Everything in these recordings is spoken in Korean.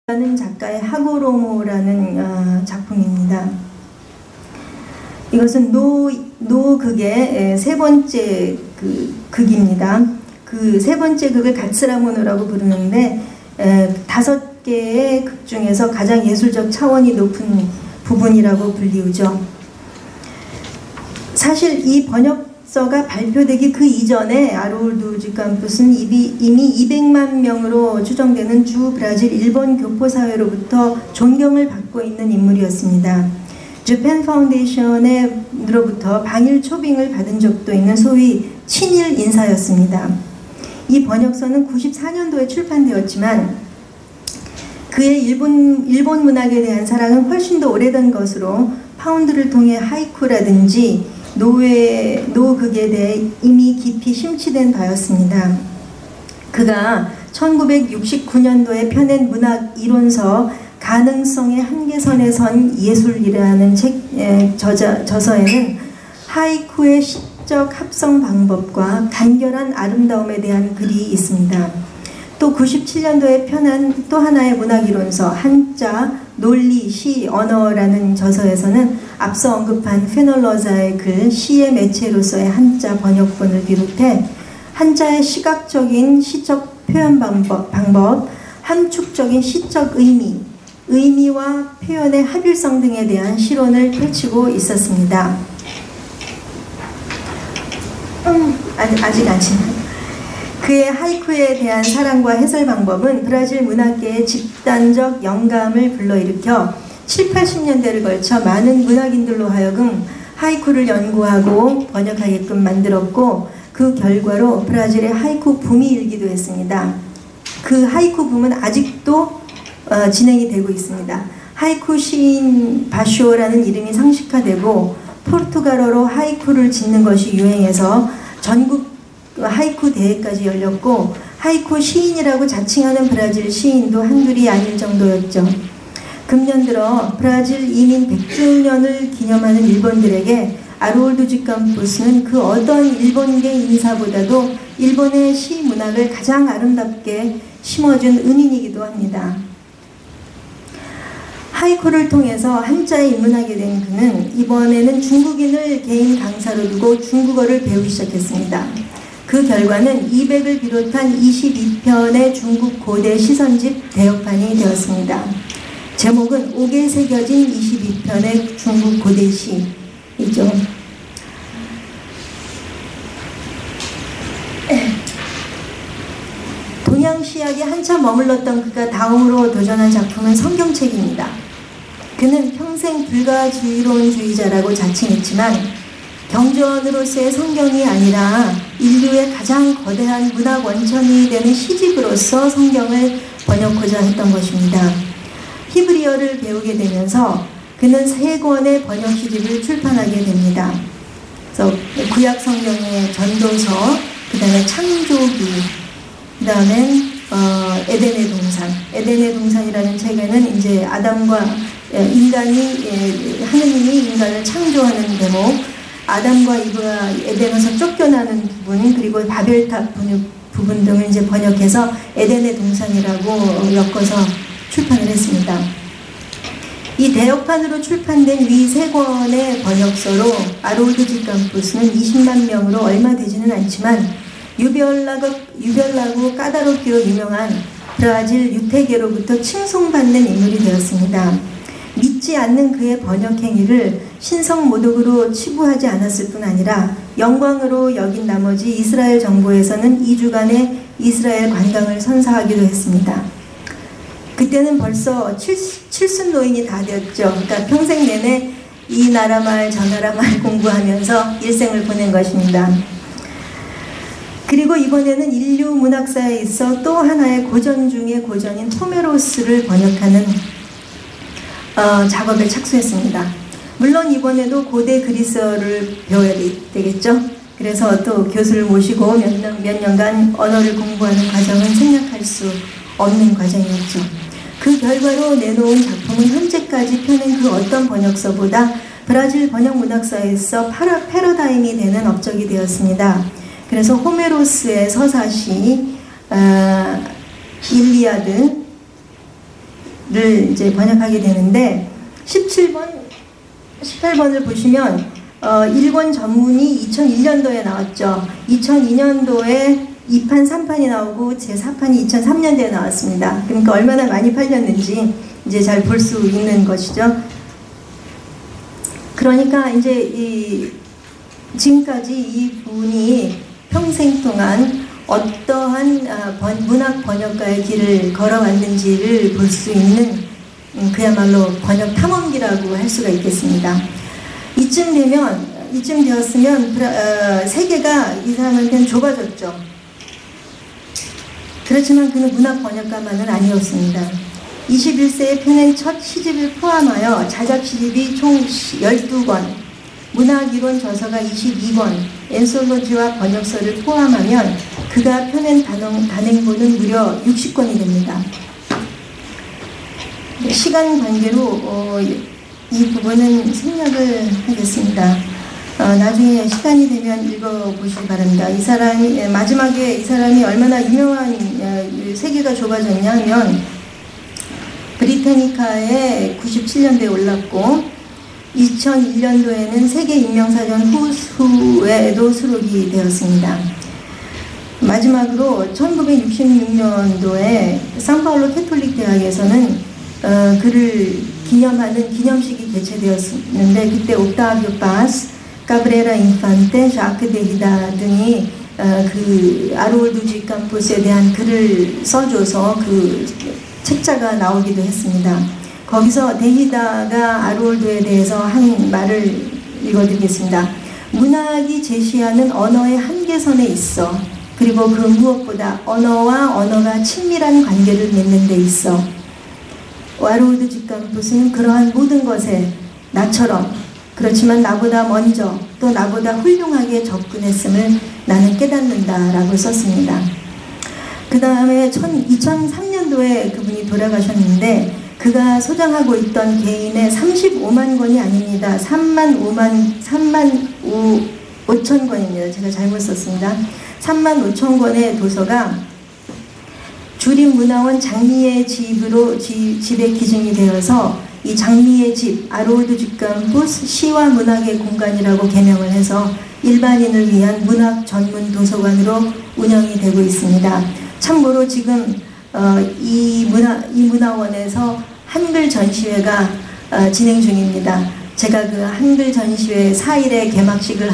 라는 작가의 하고로모라는 작품입니다. 이것은 노극의 세 번째 극입니다. 그 세 번째 극을 가츠라모노라고 부르는데 5개의 극 중에서 가장 예술적 차원이 높은 부분이라고 불리우죠. 사실 이 번역서가 발표되기 그 이전에 아롤도 주캄푸스는 이미 200만 명으로 추정되는 주 브라질 일본 교포 사회로부터 존경을 받고 있는 인물이었습니다. 재팬 파운데이션으로부터 방일 초빙을 받은 적도 있는 소위 친일 인사였습니다. 이 번역서는 94년도에 출판되었지만 그의 일본 문학에 대한 사랑은 훨씬 더 오래된 것으로 파운드를 통해 하이쿠라든지 노극에 대해 이미 깊이 심취된 바였습니다. 그가 1969년도에 펴낸 문학 이론서 가능성의 한계선에 선 예술이라는 저서에는 하이쿠의 시적 합성 방법과 간결한 아름다움에 대한 글이 있습니다. 또 97년도에 펴낸 또 하나의 문학 이론서 한자, 논리, 시, 언어라는 저서에서는 앞서 언급한 페놀러자의 글 시의 매체로서의 한자 번역본을 비롯해 한자의 시각적인 시적 표현 방법, 함축적인 시적 의미와 표현의 합일성 등에 대한 실론을 펼치고 있었습니다. 아직 안 지나요. 그의 하이쿠에 대한 사랑과 해설 방법은 브라질 문학계의 집단적 영감을 불러일으켜 7, 80년대를 걸쳐 많은 문학인들로 하여금 하이쿠를 연구하고 번역하게끔 만들었고 그 결과로 브라질의 하이쿠 붐이 일기도 했습니다. 그 하이쿠 붐은 아직도 진행이 되고 있습니다. 하이쿠 시인 바쇼라는 이름이 상식화되고 포르투갈어로 하이쿠를 짓는 것이 유행해서 전국 하이쿠 대회까지 열렸고 하이쿠 시인이라고 자칭하는 브라질 시인도 한둘이 아닐 정도였죠. 금년 들어 브라질 이민 100주년을 기념하는 일본들에게 아롤도 주캄푸스는 그 어떤 일본계 인사보다도 일본의 시 문학을 가장 아름답게 심어준 은인이기도 합니다. 하이쿠를 통해서 한자에 입문하게 된 그는 이번에는 중국인을 개인 강사로 두고 중국어를 배우기 시작했습니다. 그 결과는 200을 비롯한 22편의 중국 고대 시선집 대역판이 되었습니다. 제목은 옥에 새겨진 22편의 중국 고대시이죠. 동양시학에 한참 머물렀던 그가 다음으로 도전한 작품은 성경책입니다. 그는 평생 불가지론주의자라고 자칭했지만 경전으로서의 성경이 아니라 인류의 가장 거대한 문학 원천이 되는 시집으로서 성경을 번역하고자 했던 것입니다. 히브리어를 배우게 되면서 그는 3권의 번역 시집을 출판하게 됩니다. 그래서 구약 성경의 전도서, 그 다음에 창조기, 그 다음엔 에덴의 동산. 에덴의 동산이라는 책에는 이제 아담과 하느님이 인간을 창조하는 대목, 아담과 이브가 에덴에서 쫓겨나는 부분, 그리고 바벨탑 부분 등을 이제 번역해서 에덴의 동산이라고 엮어서 출판을 했습니다. 이 대역판으로 출판된 이 3권의 번역서로 아롤도 주캄푸스는 20만 명으로 얼마 되지는 않지만 유별나고 까다롭기로 유명한 브라질 유태계로부터 칭송받는 인물이 되었습니다. 믿지 않는 그의 번역 행위를 신성모독으로 치부하지 않았을 뿐 아니라 영광으로 여긴 나머지 이스라엘 정부에서는 2주간의 이스라엘 관광을 선사하기도 했습니다. 그때는 벌써 칠순 노인이 다 되었죠. 그러니까 평생 내내 이 나라 말 저 나라 말 공부하면서 일생을 보낸 것입니다. 그리고 이번에는 인류 문학사에 있어 또 하나의 고전 중의 고전인 호메로스를 번역하는 작업에 착수했습니다. 물론 이번에도 고대 그리스어를 배워야 되겠죠. 그래서 또 교수를 모시고 몇 년간 언어를 공부하는 과정은 생략할 수 없는 과정이었죠. 그 결과로 내놓은 작품은 현재까지 펴낸 그 어떤 번역서보다 브라질 번역 문학사에서 패러다임이 되는 업적이 되었습니다. 그래서 호메로스의 서사시, 일리아드, 이제 번역하게 되는데 18번을 보시면 1권 전문이 2001년도에 나왔죠. 2002년도에 2판, 3판이 나오고 제4판이 2003년도에 나왔습니다. 그러니까 얼마나 많이 팔렸는지 이제 잘 볼 수 있는 것이죠. 그러니까 이제 지금까지 이 분이 평생 동안 어떠한 문학 번역가의 길을 걸어왔는지를 볼 수 있는 그야말로 번역 탐험기라고 할 수가 있겠습니다. 이쯤 되었으면 세계가 이 사람한테는 좁아졌죠. 그렇지만 그는 문학 번역가만은 아니었습니다. 21세에 펴낸 첫 시집을 포함하여 자작 시집이 총 12권, 문학이론 저서가 22권, 엔솔로지와 번역서를 포함하면 그가 펴낸 단행본은 무려 60권이 됩니다. 시간 관계로 이 부분은 생략을 하겠습니다. 나중에 시간이 되면 읽어보시기 바랍니다. 마지막에 이 사람이 얼마나 유명한 세계가 좁아졌냐 하면 브리타니카에 97년도에 올랐고 2001년도에는 세계 인명사전 후수에도 수록이 되었습니다. 마지막으로 1966년도에 상파울로 캐톨릭 대학에서는 그를 기념하는 기념식이 개최되었는데 그때 옥타비오 파스, 카브레라 인판테, 자크 데히다 등이 그 아르올드 지 캠포스에 대한 글을 써줘서 그 책자가 나오기도 했습니다. 거기서 데히다가 아르올드에 대해서 한 말을 읽어드리겠습니다. 문학이 제시하는 언어의 한계선에 있어. 그리고 그 무엇보다 언어와 언어가 친밀한 관계를 맺는 데 있어. 아르올드 지 캠포스는 그러한 모든 것에 나처럼 그렇지만 나보다 먼저 또 나보다 훌륭하게 접근했음을 나는 깨닫는다 라고 썼습니다. 그 다음에 2003년도에 그분이 돌아가셨는데 그가 소장하고 있던 개인의 35만 권이 아닙니다. 3만 5천 권입니다. 제가 잘못 썼습니다. 3만 5천 권의 도서가 주립문화원 장미의 집에 기증이 되어서 이 장미의 집, 아르올드 지 캠포스 시와 문학의 공간이라고 개명을 해서 일반인을 위한 문학 전문 도서관으로 운영이 되고 있습니다. 참고로 지금 이 문화원에서 한글 전시회가 진행 중입니다. 제가 그 한글 전시회 4일에 개막식을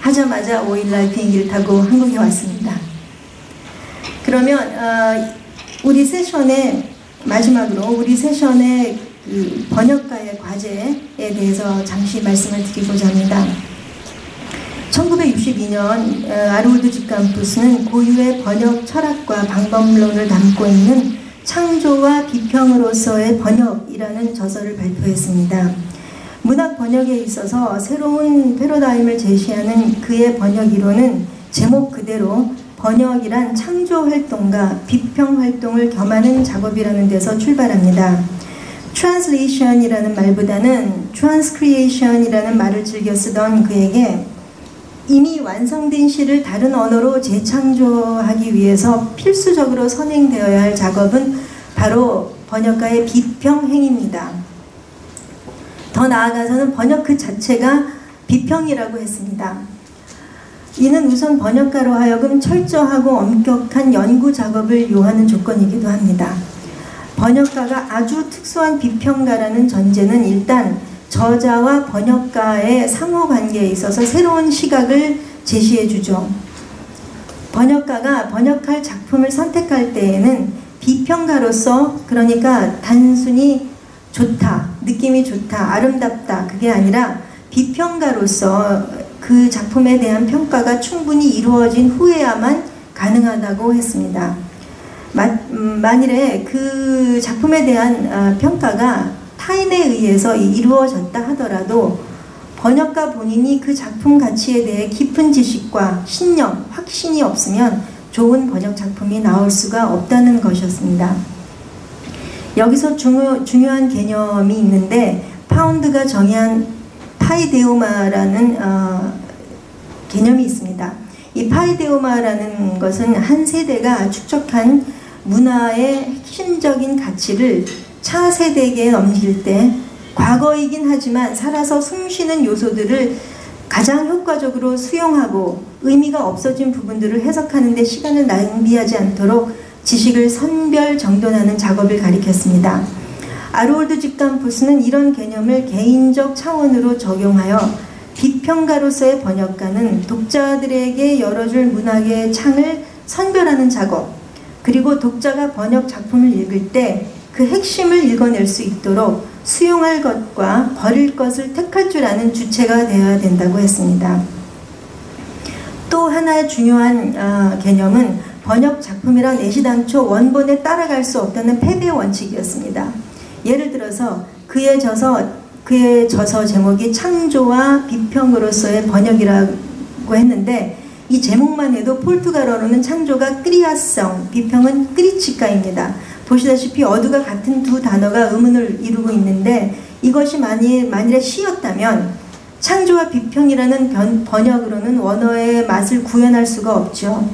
하자마자 5일날 비행기를 타고 한국에 왔습니다. 그러면 우리 세션의 마지막으로 우리 세션의 그 번역가의 과제에 대해서 잠시 말씀을 드리고자 합니다. 1962년 아르올드 지 캠포스는 고유의 번역 철학과 방법론을 담고 있는 창조와 비평으로서의 번역이라는 저서를 발표했습니다. 문학 번역에 있어서 새로운 패러다임을 제시하는 그의 번역 이론은 제목 그대로 번역이란 창조 활동과 비평 활동을 겸하는 작업이라는 데서 출발합니다. translation이라는 말보다는 transcreation이라는 말을 즐겨 쓰던 그에게 이미 완성된 시를 다른 언어로 재창조하기 위해서 필수적으로 선행되어야 할 작업은 바로 번역가의 비평 행위입니다. 더 나아가서는 번역 그 자체가 비평이라고 했습니다. 이는 우선 번역가로 하여금 철저하고 엄격한 연구 작업을 요하는 조건이기도 합니다. 번역가가 아주 특수한 비평가라는 전제는 일단 저자와 번역가의 상호관계에 있어서 새로운 시각을 제시해주죠. 번역가가 번역할 작품을 선택할 때에는 비평가로서 그러니까 단순히 좋다, 느낌이 좋다, 아름답다 그게 아니라 비평가로서 그 작품에 대한 평가가 충분히 이루어진 후에야만 가능하다고 했습니다. 만일에 그 작품에 대한 평가가 타인에 의해서 이루어졌다 하더라도 번역가 본인이 그 작품 가치에 대해 깊은 지식과 신념, 확신이 없으면 좋은 번역 작품이 나올 수가 없다는 것이었습니다. 여기서 중요한 개념이 있는데 파운드가 정의한 파이데오마라는 개념이 있습니다. 이 파이데오마라는 것은 한 세대가 축적한 문화의 핵심적인 가치를 차세대에게 넘길 때 과거이긴 하지만 살아서 숨쉬는 요소들을 가장 효과적으로 수용하고 의미가 없어진 부분들을 해석하는 데 시간을 낭비하지 않도록 지식을 선별 정돈하는 작업을 가리켰습니다. 아로울드 직감포스는 이런 개념을 개인적 차원으로 적용하여 비평가로서의 번역가는 독자들에게 열어줄 문학의 창을 선별하는 작업, 그리고 독자가 번역 작품을 읽을 때 그 핵심을 읽어낼 수 있도록 수용할 것과 버릴 것을 택할 줄 아는 주체가 되어야 된다고 했습니다. 또 하나의 중요한 개념은 번역 작품이란 애시당초 원본에 따라갈 수 없다는 패배 원칙이었습니다. 예를 들어서 그의 저서 제목이 창조와 비평으로서의 번역이라고 했는데 이 제목만 해도 포르투갈어로는 창조가 크리아성, 비평은 크리치카입니다. 보시다시피 어두가 같은 두 단어가 의문을 이루고 있는데 이것이 만일에 시였다면 창조와 비평이라는 번역으로는 원어의 맛을 구현할 수가 없죠.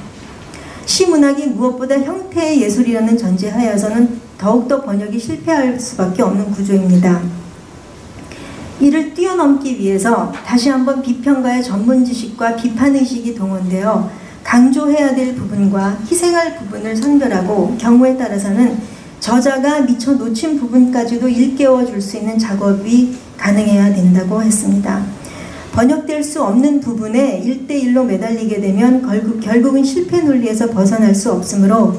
시문학이 무엇보다 형태의 예술이라는 전제하에서는 더욱더 번역이 실패할 수밖에 없는 구조입니다. 이를 뛰어넘기 위해서 다시 한번 비평가의 전문 지식과 비판의식이 동원되어 강조해야 될 부분과 희생할 부분을 선별하고 경우에 따라서는 저자가 미처 놓친 부분까지도 일깨워 줄 수 있는 작업이 가능해야 된다고 했습니다. 번역될 수 없는 부분에 1대1로 매달리게 되면 결국은 실패 논리에서 벗어날 수 없으므로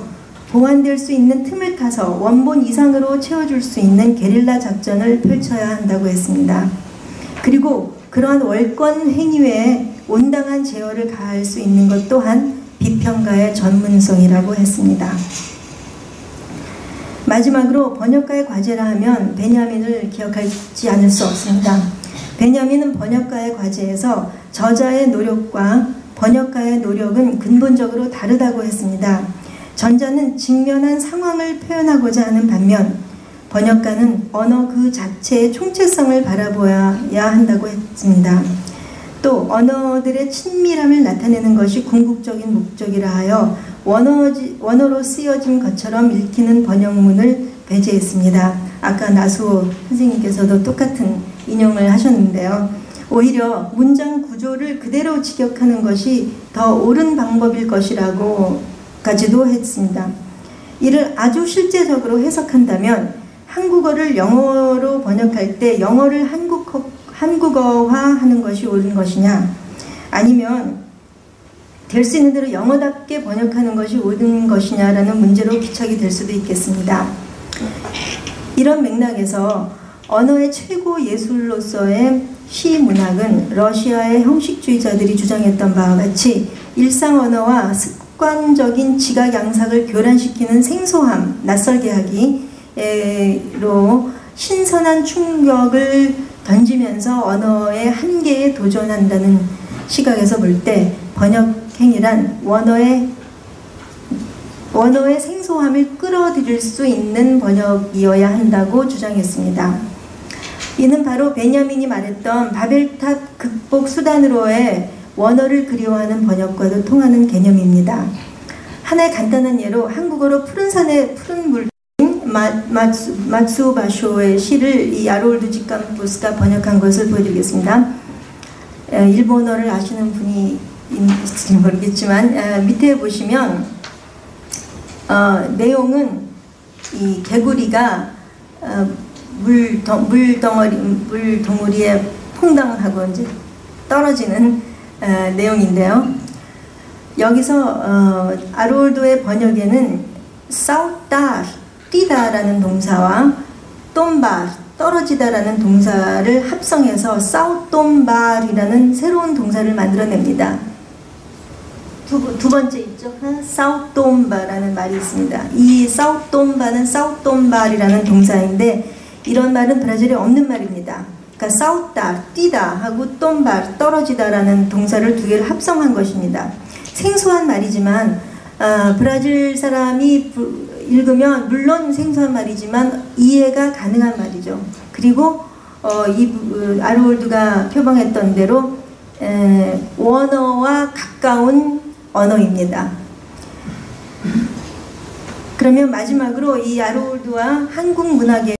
보완될 수 있는 틈을 타서 원본 이상으로 채워줄 수 있는 게릴라 작전을 펼쳐야 한다고 했습니다. 그리고 그러한 월권 행위에 온당한 제어를 가할 수 있는 것 또한 비평가의 전문성이라고 했습니다. 마지막으로 번역가의 과제라 하면 베냐민을 기억하지 않을 수 없습니다. 베냐민은 번역가의 과제에서 저자의 노력과 번역가의 노력은 근본적으로 다르다고 했습니다. 전자는 직면한 상황을 표현하고자 하는 반면 번역가는 언어 그 자체의 총체성을 바라보아야 한다고 했습니다. 또 언어들의 친밀함을 나타내는 것이 궁극적인 목적이라 하여 원어로 쓰여진 것처럼 읽히는 번역문을 배제했습니다. 아까 나수호 선생님께서도 똑같은 인용을 하셨는데요. 오히려 문장 구조를 그대로 직역하는 것이 더 옳은 방법일 것이라고까지도 했습니다. 이를 아주 실제적으로 해석한다면 한국어를 영어로 번역할 때 영어를 한국어화하는 것이 옳은 것이냐, 아니면 될 수 있는 대로 영어답게 번역하는 것이 옳은 것이냐라는 문제로 귀착이 될 수도 있겠습니다. 이런 맥락에서 언어의 최고 예술로서의 시문학은 러시아의 형식주의자들이 주장했던 바와 같이 일상 언어와 습관적인 지각 양상을 교란시키는 생소함, 낯설게 하기로 신선한 충격을 던지면서 언어의 한계에 도전한다는 시각에서 볼 때 번역행위란 원어의 생소함을 끌어들일 수 있는 번역이어야 한다고 주장했습니다. 이는 바로 베냐민이 말했던 바벨탑 극복 수단으로의 원어를 그리워하는 번역과도 통하는 개념입니다. 하나의 간단한 예로 한국어로 푸른 산의 푸른 물 마츠오바쇼의 시를 이 아로울드 직감포스가 번역한 것을 보여드리겠습니다. 일본어를 아시는 분이 있을지 모르겠지만 밑에 보시면 내용은 이 개구리가 물덩어리에 퐁당하고 이제 떨어지는 내용인데요. 여기서 아로울드의 번역에는 싸우다, 뛰다라는 동사와 똠바, 떨어지다라는 동사를 합성해서 싸우똠바리라는 새로운 동사를 만들어냅니다. 두 번째 있죠. 싸우똠바라는 말이 있습니다. 이 싸우똠바는 싸우똠바리라는 동사인데 이런 말은 브라질에 없는 말입니다. 그러니까 싸우다, 뛰다 하고 똠바, 떨어지다라는 동사를 두 개를 합성한 것입니다. 생소한 말이지만 브라질 사람이 읽으면 물론 생소한 말이지만 이해가 가능한 말이죠. 그리고 아로울드가 표방했던 대로 원어와 가까운 언어입니다. 그러면 마지막으로 이 아로울드와 한국 문학의